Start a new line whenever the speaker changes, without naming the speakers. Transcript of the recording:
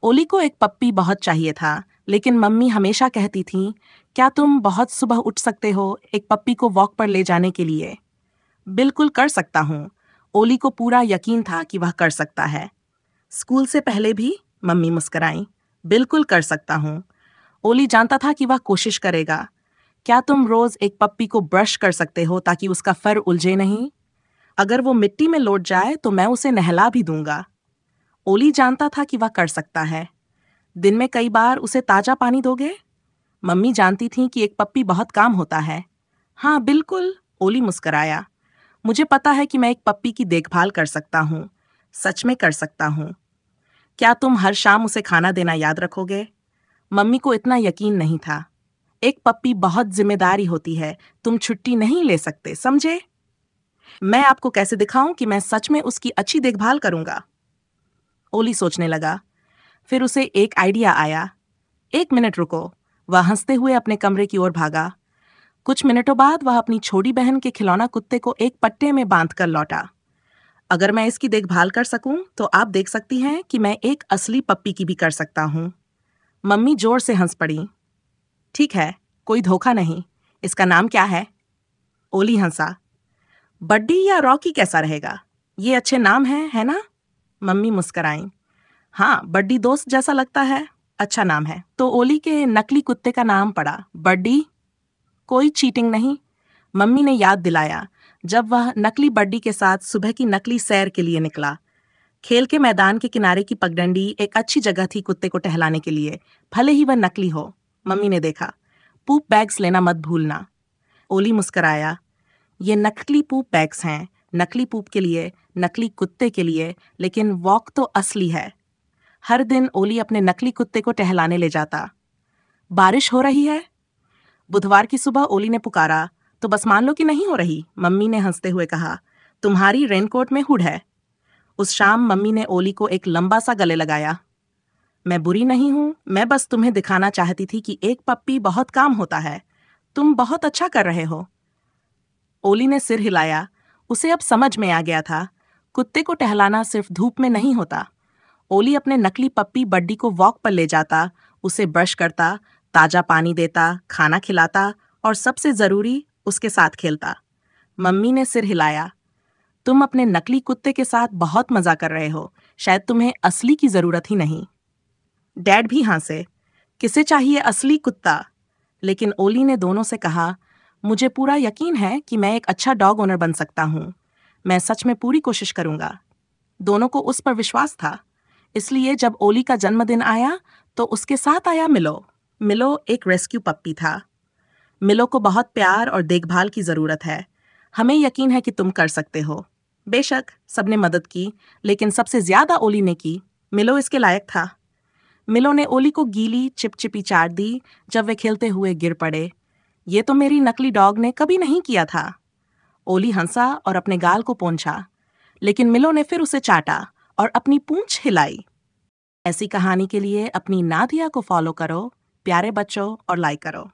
ओली को एक पप्पी बहुत चाहिए था, लेकिन मम्मी हमेशा कहती थी, क्या तुम बहुत सुबह उठ सकते हो एक पप्पी को वॉक पर ले जाने के लिए? बिल्कुल कर सकता हूँ। ओली को पूरा यकीन था कि वह कर सकता है। स्कूल से पहले भी? मम्मी मुस्कराई। बिल्कुल कर सकता हूँ। ओली जानता था कि वह कोशिश करेगा। क्या तुम रोज एक पप्पी को ब्रश कर सकते हो ताकि उसका फर उलझे नहीं? अगर वो मिट्टी में लौट जाए तो मैं उसे नहला भी दूंगा। ओली जानता था कि वह कर सकता है। दिन में कई बार उसे ताजा पानी दोगे? मम्मी जानती थीं कि एक पप्पी बहुत काम होता है। हाँ बिल्कुल, ओली मुस्कराया। मुझे पता है कि मैं एक पप्पी की देखभाल कर सकता हूँ। सच में कर सकता हूँ। क्या तुम हर शाम उसे खाना देना याद रखोगे? मम्मी को इतना यकीन नहीं था। एक पप्पी बहुत जिम्मेदारी होती है। तुम छुट्टी नहीं ले सकते, समझे? मैं आपको कैसे दिखाऊं कि मैं सच में उसकी अच्छी देखभाल करूंगा? ओली सोचने लगा। फिर उसे एक आइडिया आया। एक मिनट रुको। वह हंसते हुए अपने कमरे की ओर भागा। कुछ मिनटों बाद वह अपनी छोटी बहन के खिलौना कुत्ते को एक पट्टे में बांध कर लौटा। अगर मैं इसकी देखभाल कर सकूं, तो आप देख सकती हैं कि मैं एक असली पप्पी की भी कर सकता हूं। मम्मी जोर से हंस पड़ी। ठीक है, कोई धोखा नहीं। इसका नाम क्या है? ओली हंसा। बड्डी या रॉकी कैसा रहेगा? ये अच्छे नाम हैं, है ना? मम्मी मुस्कराईं। हाँ, बड्डी दोस्त जैसा लगता है। अच्छा नाम है। तो ओली के नकली कुत्ते का नाम पड़ा बड्डी। कोई चीटिंग नहीं। मम्मी ने याद दिलाया जब वह नकली बड्डी के साथ सुबह की नकली सैर के लिए निकला। खेल के मैदान के किनारे की पगडंडी एक अच्छी जगह थी कुत्ते को टहलाने के लिए, भले ही वह नकली हो। मम्मी ने देखा। पूप बैग्स लेना मत भूलना। ओली मुस्कराया। ये नकली पूप बैग्स हैं, नकली पूप के लिए, नकली कुत्ते के लिए, लेकिन वॉक तो असली है। हर दिन ओली अपने नकली कुत्ते को टहलाने ले जाता। बारिश हो रही है? बुधवार की सुबह ओली ने पुकारा। तो बस मान लो कि नहीं हो रही, मम्मी ने हंसते हुए कहा। तुम्हारी रेनकोट में हुड है। उस शाम मम्मी ने ओली को एक लंबा सा गले लगाया। मैं बुरी नहीं हूं, मैं बस तुम्हें दिखाना चाहती थी कि एक पप्पी बहुत काम होता है। तुम बहुत अच्छा कर रहे हो। ओली ने सिर हिलाया। उसे अब समझ में आ गया था, कुत्ते को टहलाना सिर्फ धूप में नहीं होता। ओली अपने नकली पप्पी बड्डी को वॉक पर ले जाता, उसे ब्रश करता, ताजा पानी देता, खाना खिलाता और सबसे जरूरी, उसके साथ खेलता। मम्मी ने सिर हिलाया। तुम अपने नकली कुत्ते के साथ बहुत मजा कर रहे हो, शायद तुम्हें असली की जरूरत ही नहीं। डैड भी हंसे। किसे चाहिए असली कुत्ता? लेकिन ओली ने दोनों से कहा, मुझे पूरा यकीन है कि मैं एक अच्छा डॉग ओनर बन सकता हूँ। मैं सच में पूरी कोशिश करूंगा। दोनों को उस पर विश्वास था। इसलिए जब ओली का जन्मदिन आया, तो उसके साथ आया मिलो। मिलो एक रेस्क्यू पप्पी था। मिलो को बहुत प्यार और देखभाल की जरूरत है। हमें यकीन है कि तुम कर सकते हो। बेशक सबने मदद की, लेकिन सबसे ज्यादा ओली ने की। मिलो इसके लायक था। मिलो ने ओली को गीली चिपचिपी चाट दी जब वे खेलते हुए गिर पड़े। ये तो मेरी नकली डॉग ने कभी नहीं किया था। ओली हंसा और अपने गाल को पोंछा, लेकिन मिलो ने फिर उसे चाटा और अपनी पूंछ हिलाई। ऐसी कहानी के लिए अपनी नादिया को फॉलो करो, प्यारे बच्चों, और लाइक करो।